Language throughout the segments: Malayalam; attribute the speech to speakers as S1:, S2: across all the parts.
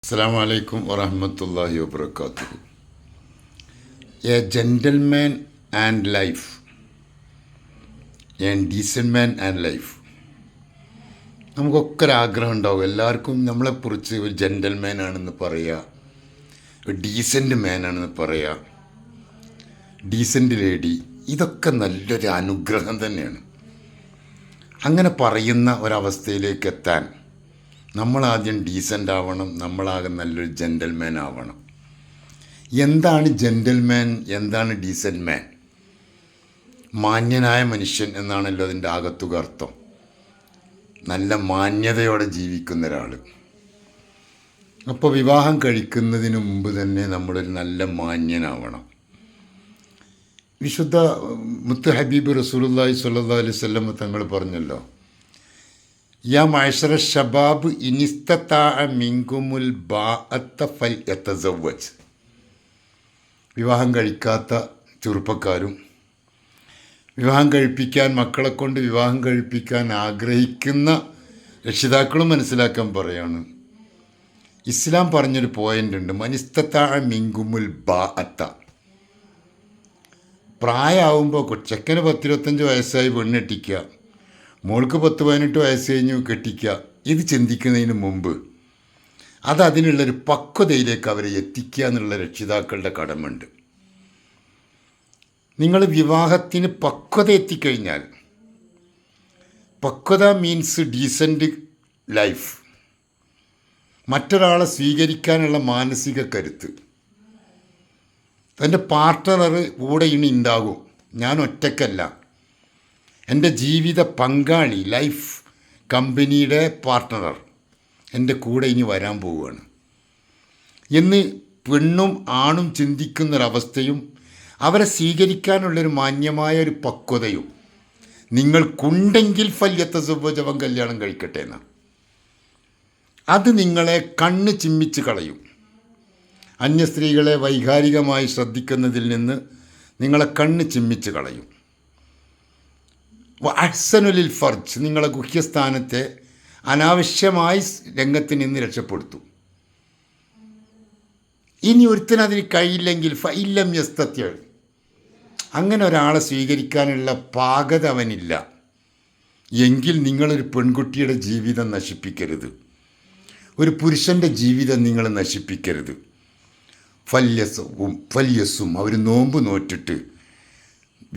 S1: Assalamu alaikum wa rahmatullahi wa barakatuh. A gentleman and life. A decent man and life. നമുക്കൊക്കെ ഒരാഗ്രഹം ഉണ്ടാവും. എല്ലാവർക്കും നമ്മളെക്കുറിച്ച് ഒരു ജെൻ്റൽമാൻ ആണെന്ന് പറയുക, ഒരു ഡീസൻറ്റ് മാൻ ആണെന്ന് പറയുക, ഡീസൻറ്റ് ലേഡി. ഇതൊക്കെ നല്ലൊരു അനുഗ്രഹം തന്നെയാണ്. അങ്ങനെ പറയുന്ന ഒരവസ്ഥയിലേക്ക് എത്താൻ നമ്മളാദ്യം ഡീസൻ്റ് ആവണം, നമ്മളാകെ നല്ലൊരു ജെൻ്റൽമാൻ ആവണം. എന്താണ് ജെൻ്റൽമാൻ, എന്താണ് ഡീസൻറ്റ് മാൻ? മാന്യനായ മനുഷ്യൻ എന്നാണല്ലോ അതിൻ്റെ ആകത്തുക അർത്ഥം. നല്ല മാന്യതയോടെ ജീവിക്കുന്ന ഒരാൾ. അപ്പോൾ വിവാഹം കഴിക്കുന്നതിന് മുമ്പ് തന്നെ നമ്മളൊരു നല്ല മാന്യനാവണം. വിശുദ്ധ മുത്ത് ഹബീബ് റസൂലുള്ളാഹി സ്വല്ലല്ലാഹു അലൈഹി വസല്ലം തങ്ങൾ പറഞ്ഞല്ലോ, യാ മഅ്ശറ ശബാബ് ഇനിസ്തതാഅ മിൻകുമുൽ ബാഅത്ത ഫൽയതസവ്വജ്. വിവാഹം കഴിക്കാത്ത ചെറുപ്പക്കാരും വിവാഹം കഴിപ്പിക്കാൻ, മക്കളെ കൊണ്ട് വിവാഹം കഴിപ്പിക്കാൻ ആഗ്രഹിക്കുന്ന രക്ഷിതാക്കളും മനസ്സിലാക്കാൻ പറയാണ്. ഇസ്ലാം പറഞ്ഞൊരു പോയിൻ്റ് ഉണ്ട്, മനിസ്തതാഅ മിൻകുമുൽ ബാഅത്ത. പ്രായമാകുമ്പോൾ ചെക്കന് 10-25 വയസ്സായി പെണ്ണെട്ടിക്കുക, മോൾക്ക് 10-18 വയസ്സ് കഴിഞ്ഞ് കെട്ടിക്കുക. ഇത് ചിന്തിക്കുന്നതിന് മുമ്പ് അതിനുള്ളൊരു പക്വതയിലേക്ക് അവരെ എത്തിക്കുക എന്നുള്ള രക്ഷിതാക്കളുടെ കടമുണ്ട്. നിങ്ങൾ വിവാഹത്തിന് പക്വത എത്തിക്കഴിഞ്ഞാൽ, പക്വത മീൻസ് ഡീസൻറ്റ് ലൈഫ്, മറ്റൊരാളെ സ്വീകരിക്കാനുള്ള മാനസിക കരുത്ത്. തൻ്റെ പാർട്ട്ണർ കൂടെ ഇനി ഉണ്ടാകും, ഞാൻ ഒറ്റയ്ക്കല്ല, എൻ്റെ ജീവിത പങ്കാളി, ലൈഫ് കമ്പനിയുടെ പാർട്ട്ണർ എൻ്റെ കൂടെ ഇനി വരാൻ പോവുകയാണ് എന്ന് പെണ്ണും ആണും ചിന്തിക്കുന്നൊരവസ്ഥയും അവരെ സ്വീകരിക്കാനുള്ളൊരു മാന്യമായ ഒരു പക്വതയും നിങ്ങൾക്കുണ്ടെങ്കിൽ ഫല്യതസവ്വജ്, കല്യാണം കഴിക്കട്ടെ എന്നാണ്. അത് നിങ്ങളെ കണ്ണ് ചിമ്മിച്ച് കളയും. അന്യ സ്ത്രീകളെ വൈകാരികമായി ശ്രദ്ധിക്കുന്നതിൽ നിന്ന് നിങ്ങളെ കണ്ണ് ചിമ്മിച്ച് കളയും. അഹ്സനുലിൽ ഫർജ്, നിങ്ങളെ ഗുഹ്യസ്ഥാനത്തെ അനാവശ്യമായി രംഗത്ത് നിന്ന് രക്ഷപ്പെടുത്തും. ഇനി ഒരുത്തനതിന് കഴിയില്ലെങ്കിൽ ഫഇല്ലം യസ്തത്യ, അങ്ങനെ ഒരാളെ സ്വീകരിക്കാനുള്ള പാകത അവനില്ല എങ്കിൽ നിങ്ങളൊരു പെൺകുട്ടിയുടെ ജീവിതം നശിപ്പിക്കരുത്, ഒരു പുരുഷൻ്റെ ജീവിതം നിങ്ങൾ നശിപ്പിക്കരുത്. ഫല്യസും അവർ നോമ്പ് നോറ്റിട്ട്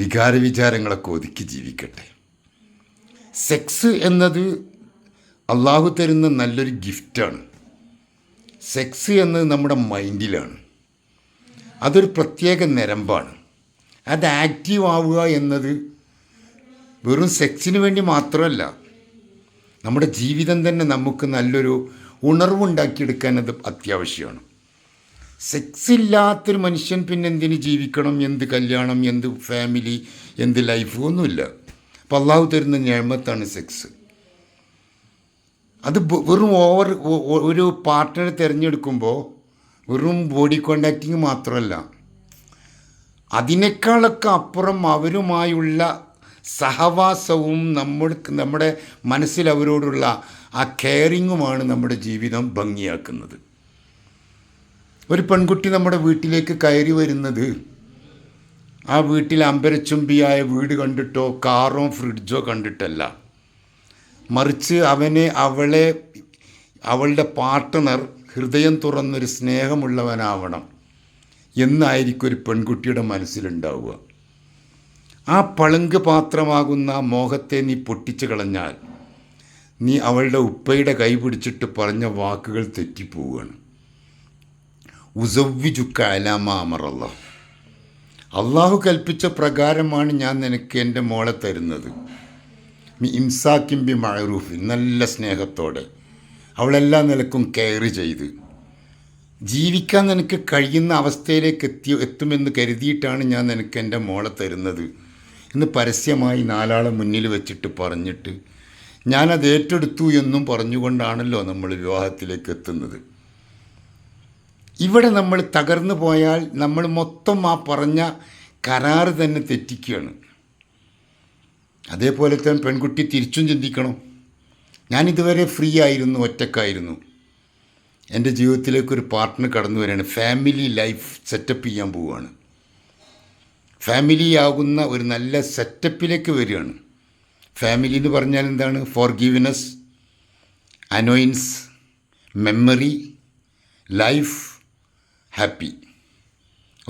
S1: വികാരവിചാരങ്ങളൊക്കെ ഒതുക്കി ജീവിക്കട്ടെ. സെക്സ് എന്നത് അള്ളാഹു തരുന്ന നല്ലൊരു ഗിഫ്റ്റാണ്. സെക്സ് എന്നത് നമ്മുടെ മൈൻഡിലാണ്, അതൊരു പ്രത്യേക നരമ്പാണ്. അത് ആക്റ്റീവ് ആവുക എന്നത് വെറും സെക്സിന് വേണ്ടി മാത്രമല്ല, നമ്മുടെ ജീവിതം തന്നെ നമുക്ക് നല്ലൊരു ഉണർവുണ്ടാക്കിയെടുക്കാൻ അത് അത്യാവശ്യമാണ്. സെക്സ് ഇല്ലാത്തൊരു മനുഷ്യൻ പിന്നെ എന്തിന് ജീവിക്കണം, എന്ത് കല്യാണം, എന്ത് ഫാമിലി, എന്ത് ലൈഫ്, ഒന്നുമില്ല. അപ്പോൾ അള്ളാഹു തരുന്ന നിഅമത്താണ് സെക്സ്. അത് വെറും ഒരു പാർട്ട്ണറെ തിരഞ്ഞെടുക്കുമ്പോൾ വെറും ബോഡി കോണ്ടാക്റ്റിങ് മാത്രമല്ല, അതിനേക്കാളൊക്കെ അപ്പുറം അവരുമായുള്ള സഹവാസവും നമ്മുടെ മനസ്സിൽ അവരോടുള്ള ആ കെയറിങ്ങുമാണ് നമ്മുടെ ജീവിതം ഭംഗിയാക്കുന്നത്. ഒരു പെൺകുട്ടി നമ്മുടെ വീട്ടിലേക്ക് കയറി വരുന്നത് ആ വീട്ടിൽ അമ്പരച്ചുംബിയായ വീട് കണ്ടിട്ടോ കാറോ ഫ്രിഡ്ജോ കണ്ടിട്ടല്ല, മറിച്ച് അവളുടെ പാർട്ട്ണർ ഹൃദയം തുറന്നൊരു സ്നേഹമുള്ളവനാവണം എന്നായിരിക്കും ഒരു പെൺകുട്ടിയുടെ മനസ്സിലുണ്ടാവുക. ആ പളുങ്ക് പാത്രമാകുന്ന മോഹത്തെ നീ പൊട്ടിച്ചു കളഞ്ഞാൽ നീ അവളുടെ ഉപ്പയുടെ കൈ പിടിച്ചിട്ട് പറഞ്ഞ വാക്കുകൾ തെറ്റിപ്പോവുകയാണ്. ഉസവ്വിജുക്ക അലാമ അമറല്ല, അള്ളാഹു കൽപ്പിച്ച പ്രകാരമാണ് ഞാൻ നിനക്ക് എൻ്റെ മോളെ തരുന്നത്. ഇംസാക്കിം ബി മഅറൂഫ്, നല്ല സ്നേഹത്തോടെ അവളെല്ലാ നിലക്കും കെയർ ചെയ്ത് ജീവിക്കാൻ നിനക്ക് കഴിയുന്ന അവസ്ഥയിലേക്ക് എത്തുമെന്ന് കരുതിയിട്ടാണ് ഞാൻ നിനക്ക് എൻ്റെ മോളെ തരുന്നത് എന്ന് പരസ്യമായി 4 ആളെ മുന്നിൽ വെച്ചിട്ട് പറഞ്ഞിട്ട് ഞാനത് ഏറ്റെടുത്തു എന്നും പറഞ്ഞുകൊണ്ടാണല്ലോ നമ്മൾ വിവാഹത്തിലേക്ക് എത്തുന്നത്. ഇവിടെ നമ്മൾ തകർന്നു പോയാൽ നമ്മൾ മൊത്തം ആ പറഞ്ഞ കരാറ് തന്നെ തെറ്റിക്കുകയാണ്. അതേപോലെ തന്നെ പെൺകുട്ടി തിരിച്ചും ചിന്തിക്കണം, ഞാനിതുവരെ ഫ്രീ ആയിരുന്നു, ഒറ്റക്കായിരുന്നു, എൻ്റെ ജീവിതത്തിലേക്ക് ഒരു പാർട്ട്ണർ കടന്നു വരികയാണ്. ഫാമിലി ലൈഫ് സെറ്റപ്പ് ചെയ്യാൻ പോവുകയാണ്. ഫാമിലി ആകുന്ന ഒരു നല്ല സെറ്റപ്പിലേക്ക് വരികയാണ്. ഫാമിലി എന്ന് പറഞ്ഞാൽ എന്താണ്? Forgiveness, annoyance, memory, life, happy,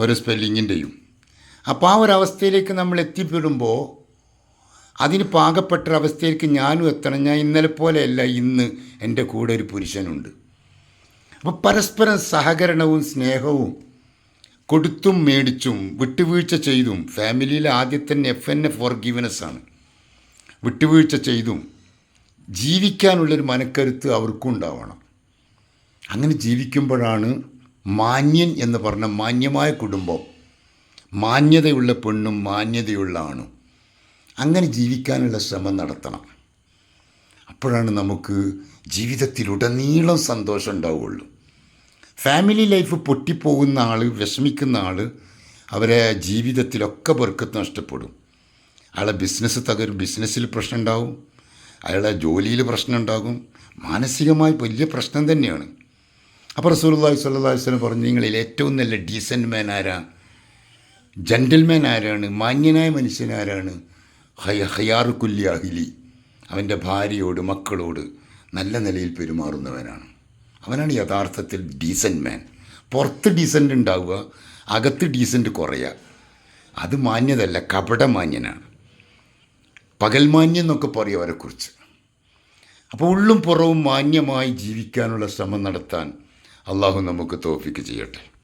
S1: ഓരോ സ്പെല്ലിങ്ങിൻ്റെയും. അപ്പോൾ ആ ഒരവസ്ഥയിലേക്ക് നമ്മൾ എത്തിപ്പെടുമ്പോൾ അതിന് പാകപ്പെട്ട അവസ്ഥയിലേക്ക് ഞാനും എത്തണം. ഞാൻ ഇന്നലെ പോലെയല്ല, ഇന്ന് എൻ്റെ കൂടെ ഒരു പുരുഷനുണ്ട്. അപ്പോൾ പരസ്പരം സഹകരണവും സ്നേഹവും, കൊടുത്തും മേടിച്ചും വിട്ടുവീഴ്ച ചെയ്തും, ഫാമിലിയിലെ ആദ്യത്തെ FN ഫോർഗീവ്നെസ് ആണ്. വിട്ടുവീഴ്ച ചെയ്തും ജീവിക്കാനുള്ളൊരു മനക്കരുത്ത് അവർക്കും ഉണ്ടാവണം. അങ്ങനെ ജീവിക്കുമ്പോഴാണ് മാന്യൻ എന്ന് പറഞ്ഞ മാന്യമായ കുടുംബം, മാന്യതയുള്ള പെണ്ണും മാന്യതയുള്ള ആണും, അങ്ങനെ ജീവിക്കാനുള്ള ശ്രമം നടത്തണം. അപ്പോഴാണ് നമുക്ക് ജീവിതത്തിലുടനീളം സന്തോഷം ഉണ്ടാവുകയുള്ളൂ. ഫാമിലി ലൈഫ് പൊട്ടിപ്പോകുന്ന ആൾ, വിഷമിക്കുന്ന ആൾ, അവരെ ജീവിതത്തിലൊക്കെ ബർക്കത്ത് നഷ്ടപ്പെടും. അയാളെ ബിസിനസ് തകരും, ബിസിനസ്സിൽ പ്രശ്നം ഉണ്ടാവും, അയാളെ ജോലിയിൽ പ്രശ്നം ഉണ്ടാകും, മാനസികമായി വലിയ പ്രശ്നം തന്നെയാണ്. അപ്പോൾ റസൂലുള്ളാഹി സ്വല്ലല്ലാഹു അലൈഹി വസല്ലം പറഞ്ഞു, നിങ്ങളിൽ ഏറ്റവും നല്ല ഡീസൻറ്റ് മാൻ ആരാ, ജെൻറ്റിൽമാൻ ആരാണ്, മാന്യനായ മനുഷ്യനാരാണ്? ഖിയാറു കുല്ലി അഹ്ലി, അവൻ്റെ ഭാര്യയോട് മക്കളോട് നല്ല നിലയിൽ പെരുമാറുന്നവനാണ്. അവനാണ് യഥാർത്ഥത്തിൽ ഡീസൻറ്റ് മാൻ. പുറത്ത് ഡീസൻ്റ് ഉണ്ടാവുക, അകത്ത് ഡീസൻ്റ് കുറയുക, അത് മാന്യതല്ല, കപടമാന്യനാണ്. പകൽമാന്യം എന്നൊക്കെ പറയും അവരെക്കുറിച്ച്. അപ്പോൾ ഉള്ളും പുറവും മാന്യമായി ജീവിക്കാനുള്ള ശ്രമം നടത്താൻ അള്ളാഹു നമുക്ക് തൗഫീക്ക് ചെയ്യട്ടെ.